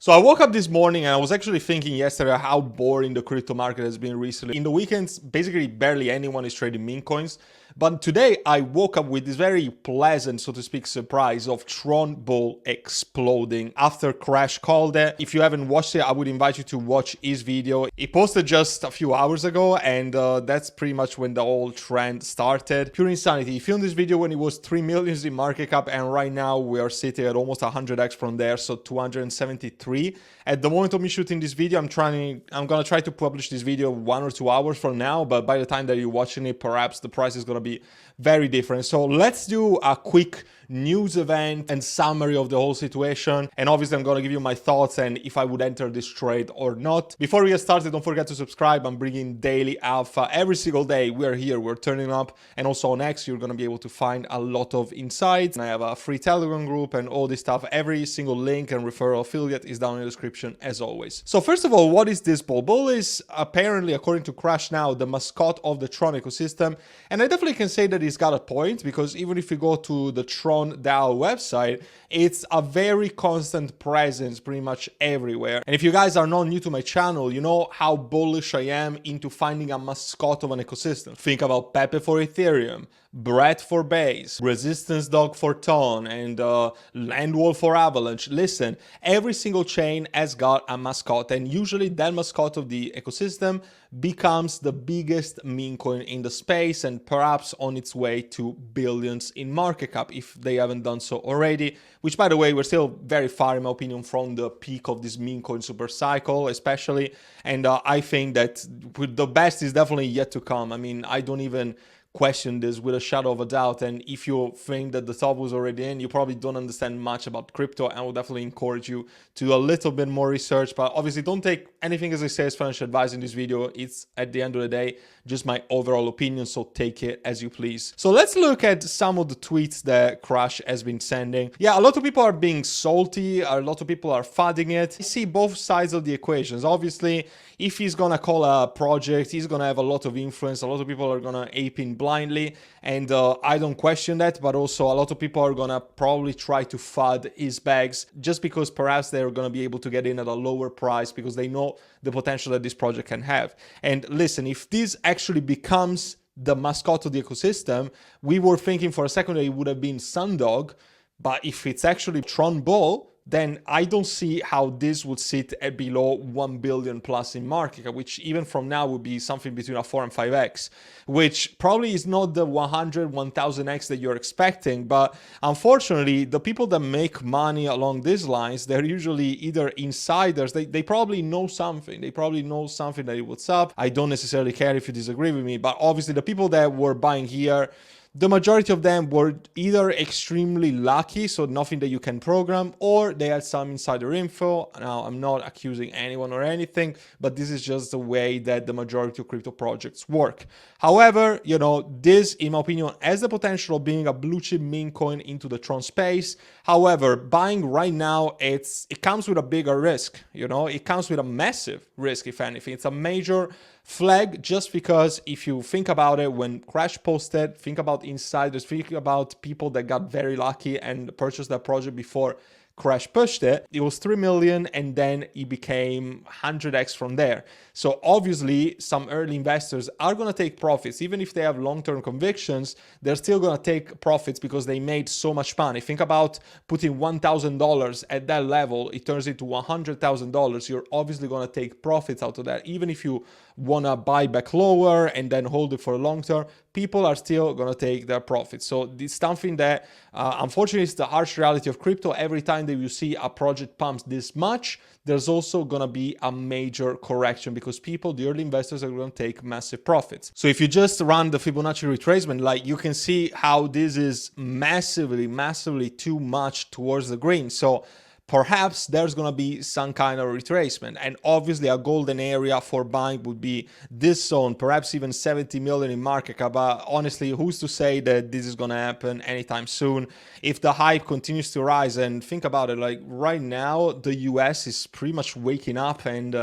So I woke up this morning and I was actually thinking yesterday how boring the crypto market has been recently. In the weekends, basically barely anyone is trading meme coins. But today I woke up with this very pleasant, so to speak, surprise of Tron bull exploding after Crash called it. If you haven't watched it, I would invite you to watch his video. He posted just a few hours ago, and that's pretty much when the whole trend started. Pure insanity. He filmed this video when it was 3 million in market cap, and right now we are sitting at almost 100x from there, so 273. At the moment of me shooting this video, I'm gonna try to publish this video 1 or 2 hours from now, but by the time that you're watching it, perhaps the price is gonna be very different. So let's do a quick news event and summary of the whole situation, and obviously I'm gonna give you my thoughts and if I would enter this trade or not. Before we get started, don't forget to subscribe. I'm bringing daily alpha every single day. We're here, we're turning up, and also on X you're gonna be able to find a lot of insights. And I have a free Telegram group and all this stuff. Every single link and referral affiliate is down in the description as always. So first of all, what is this bull? Bull is apparently, according to Crash now, the mascot of the Tron ecosystem, and I definitely can say that he's got a point, because even if you go to the Tron DAO website, it's a very constant presence pretty much everywhere. And if you guys are not new to my channel, you know how bullish I am into finding a mascot of an ecosystem. Think about Pepe for Ethereum, Brett for Base, Resistance Dog for Tron, and Landwall for Avalanche. Listen, every single chain has got a mascot, and usually that mascot of the ecosystem becomes the biggest meme coin in the space, and perhaps on its way to billions in market cap if they haven't done so already, which by the way, we're still very far in my opinion from the peak of this meme coin super cycle especially, and I think that the best is definitely yet to come. I mean, I don't even question this with a shadow of a doubt, and if you think that the top was already in, you probably don't understand much about crypto. I will definitely encourage you to do a little bit more research, but obviously don't take anything as I say as financial advice in this video. It's at the end of the day just my overall opinion, so take it as you please. So let's look at some of the tweets that Crash has been sending. Yeah, a lot of people are being salty, a lot of people are fudding it. You see both sides of the equations. Obviously, if he's gonna call a project, he's gonna have a lot of influence, a lot of people are gonna ape in blindly, and I don't question that, but also a lot of people are gonna probably try to fud his bags just because perhaps they're gonna be able to get in at a lower price because they know the potential that this project can have. And listen, if this actually becomes the mascot of the ecosystem, we were thinking for a second that it would have been Sundog, but if it's actually Tron Bull, then I don't see how this would sit at below 1 billion plus in market cap, which even from now would be something between a 4 and 5x, which probably is not the 100, 1000x that you're expecting. But unfortunately, the people that make money along these lines, they're usually either insiders. They probably know something. They probably know something that what's up. I don't necessarily care if you disagree with me, but obviously the people that were buying here, the majority of them were either extremely lucky, so nothing that you can program, or they had some insider info. Now, I'm not accusing anyone or anything, but this is just the way that the majority of crypto projects work. However, you know, this, in my opinion, has the potential of being a blue chip meme coin into the Tron space. However, buying right now, it comes with a bigger risk, you know, it comes with a massive risk, if anything. It's a major flag, just because if you think about it, when Crash posted, think about insiders, think about people that got very lucky and purchased that project before Crash pushed it. It was 3 million and then it became 100x from there. So obviously some early investors are going to take profits. Even if they have long-term convictions, they're still going to take profits because they made so much money. Think about putting $1,000 at that level, it turns into $100,000. You're obviously going to take profits out of that. Even if you want to buy back lower and then hold it for a long term, people are still going to take their profits. So it's something that unfortunately is the harsh reality of crypto. Every time that you see a project pumps this much, there's also going to be a major correction because people, the early investors, are going to take massive profits. So if you just run the Fibonacci retracement, like, you can see how this is massively too much towards the green. So perhaps there's going to be some kind of retracement, and obviously a golden area for buying would be this zone, perhaps even 70 million in market cap. But honestly, who's to say that this is going to happen anytime soon if the hype continues to rise? And think about it, like right now the US is pretty much waking up, and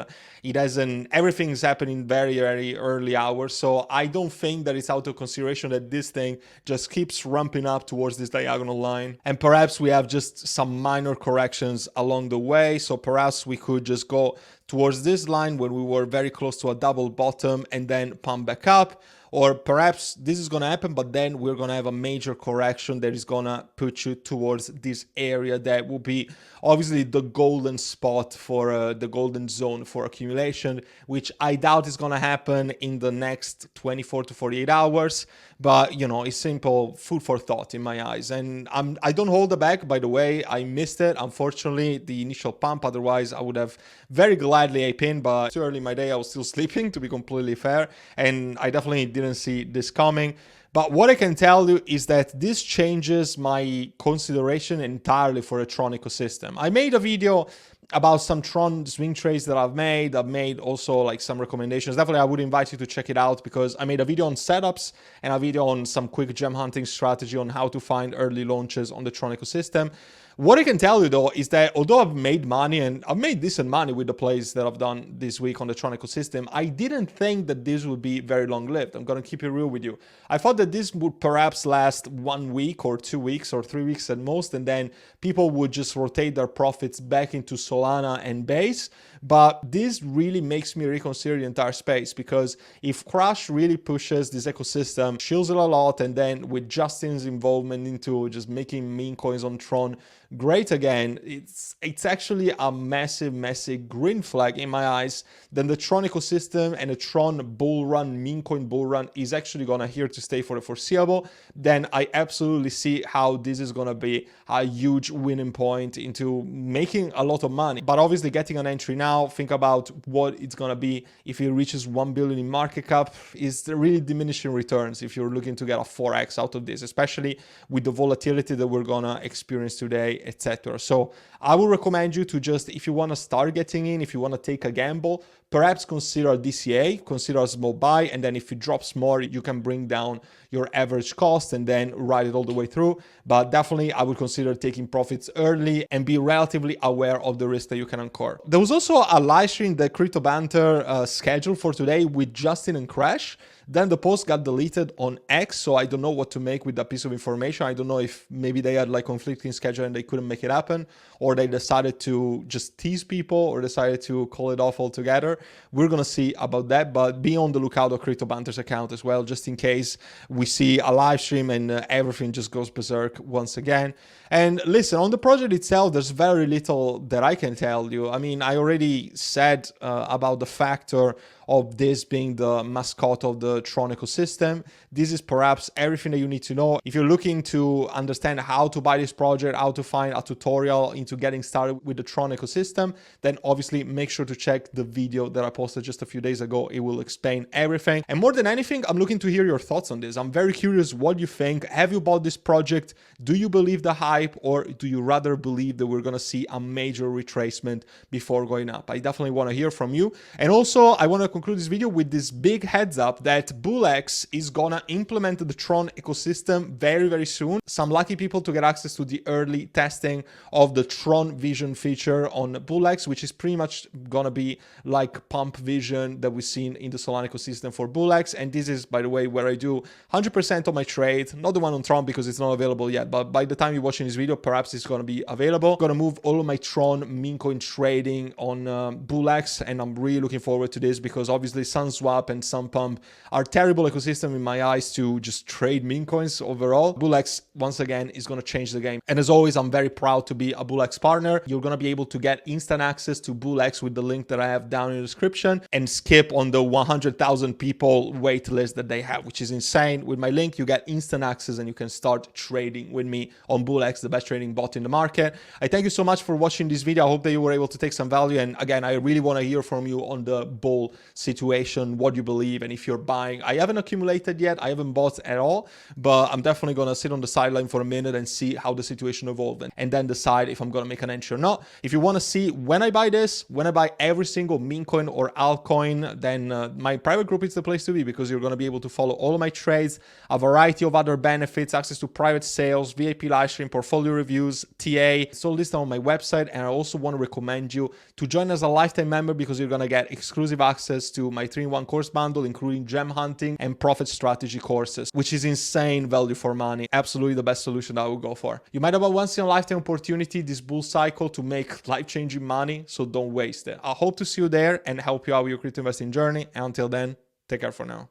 everything is happening very early hours. So I don't think that it's out of consideration that this thing just keeps ramping up towards this diagonal line, and perhaps we have just some minor corrections corrections along the way. So perhaps we could just go towards this line when we were very close to a double bottom and then pump back up. Or perhaps this is going to happen, but then we're going to have a major correction that is going to put you towards this area that will be obviously the golden spot for the golden zone for accumulation, which I doubt is going to happen in the next 24 to 48 hours. But, you know, it's simple food for thought in my eyes. And I don't hold it back, by the way. I missed it, unfortunately, the initial pump. Otherwise, I would have very gladly ape in, but too early in my day, I was still sleeping, to be completely fair. And I definitely didn't see this coming. But what I can tell you is that this changes my consideration entirely for a Tron ecosystem. I made a video about some Tron swing trades that I've made. I've made also like some recommendations. Definitely, I would invite you to check it out because I made a video on setups and a video on some quick gem hunting strategy on how to find early launches on the Tron ecosystem. What I can tell you though is that although I've made money and I've made decent money with the plays that I've done this week on the Tron ecosystem, I didn't think that this would be very long lived. I'm going to keep it real with you. I thought that this would perhaps last 1 week or 2 weeks or 3 weeks at most, and then people would just rotate their profits back into Solana and Base. But this really makes me reconsider the entire space, because if Crush really pushes this ecosystem, shields it a lot, and then with Justin's involvement into just making meme coins on Tron great again, it's actually a massive green flag in my eyes. Then the Tron ecosystem and the Tron bull run, meme coin bull run is actually gonna here to stay for the foreseeable. Then I absolutely see how this is gonna be a huge winning point into making a lot of money. But obviously getting an entry now, think about what it's gonna be if it reaches 1 billion in market cap, is really diminishing returns if you're looking to get a 4x out of this, especially with the volatility that we're gonna experience today, etc. So I would recommend you to just, if you want to start getting in, if you want to take a gamble, perhaps consider a DCA, consider a small buy, and then if it drops more, you can bring down your average cost and then ride it all the way through. But definitely I would consider taking profits early and be relatively aware of the risk that you can incur. There was also a live stream that Crypto Banter scheduled for today with Justin and Crash. Then the post got deleted on X, so I don't know what to make with that piece of information. I don't know if maybe they had like conflicting schedule and they couldn't make it happen, or they decided to just tease people or decided to call it off altogether. We're gonna see about that, but be on the lookout of Crypto Banter's account as well, just in case we see a live stream and everything just goes berserk once again. And listen, on the project itself, there's very little that I can tell you. I mean, I already said about the factor of this being the mascot of the Tron ecosystem. This is perhaps everything that you need to know. If you're looking to understand how to buy this project, how to find a tutorial into getting started with the Tron ecosystem, then obviously make sure to check the video that I posted just a few days ago. It will explain everything. And more than anything, I'm looking to hear your thoughts on this. I'm very curious what you think. Have you bought this project? Do you believe the hype, or do you rather believe that we're going to see a major retracement before going up? I definitely want to hear from you. And also, I want to conclude this video with this big heads up that BullX is gonna implement the Tron ecosystem very soon. Some lucky people to get access to the early testing of the Tron Vision feature on BullX, which is pretty much gonna be like Pump Vision that we've seen in the Solana ecosystem for BullX. And this is, by the way, where I do 100% of my trade, not the one on Tron because it's not available yet, but by the time you're watching this video, perhaps it's gonna be available. I'm gonna move all of my Tron meme coin trading on BullX, and I'm really looking forward to this because obviously SunSwap and SunPump are terrible ecosystem in my eyes to just trade meme coins overall. BullX, once again, is going to change the game. And as always, I'm very proud to be a BullX partner. You're going to be able to get instant access to BullX with the link that I have down in the description and skip on the 100,000 people wait list that they have, which is insane. With my link, you get instant access and you can start trading with me on BullX, the best trading bot in the market. I thank you so much for watching this video. I hope that you were able to take some value. And again, I really want to hear from you on the bull situation, what you believe, and if you're buying. I haven't accumulated yet, I haven't bought at all, but I'm definitely gonna sit on the sideline for a minute and see how the situation evolves, and then decide if I'm gonna make an entry or not. If you want to see when I buy this, when I buy every single meme coin or altcoin, then my private group is the place to be, because you're gonna be able to follow all of my trades, a variety of other benefits, access to private sales, VIP live stream, portfolio reviews, TA. It's all listed on my website. And I also want to recommend you to join as a lifetime member, because you're gonna get exclusive access access to my 3-in-1 course bundle, including gem hunting and profit strategy courses, which is insane value for money. Absolutely the best solution that I would go for. You might have a once-in-a-lifetime opportunity this bull cycle to make life-changing money, so don't waste it. I hope to see you there and help you out with your crypto investing journey. And until then, take care for now.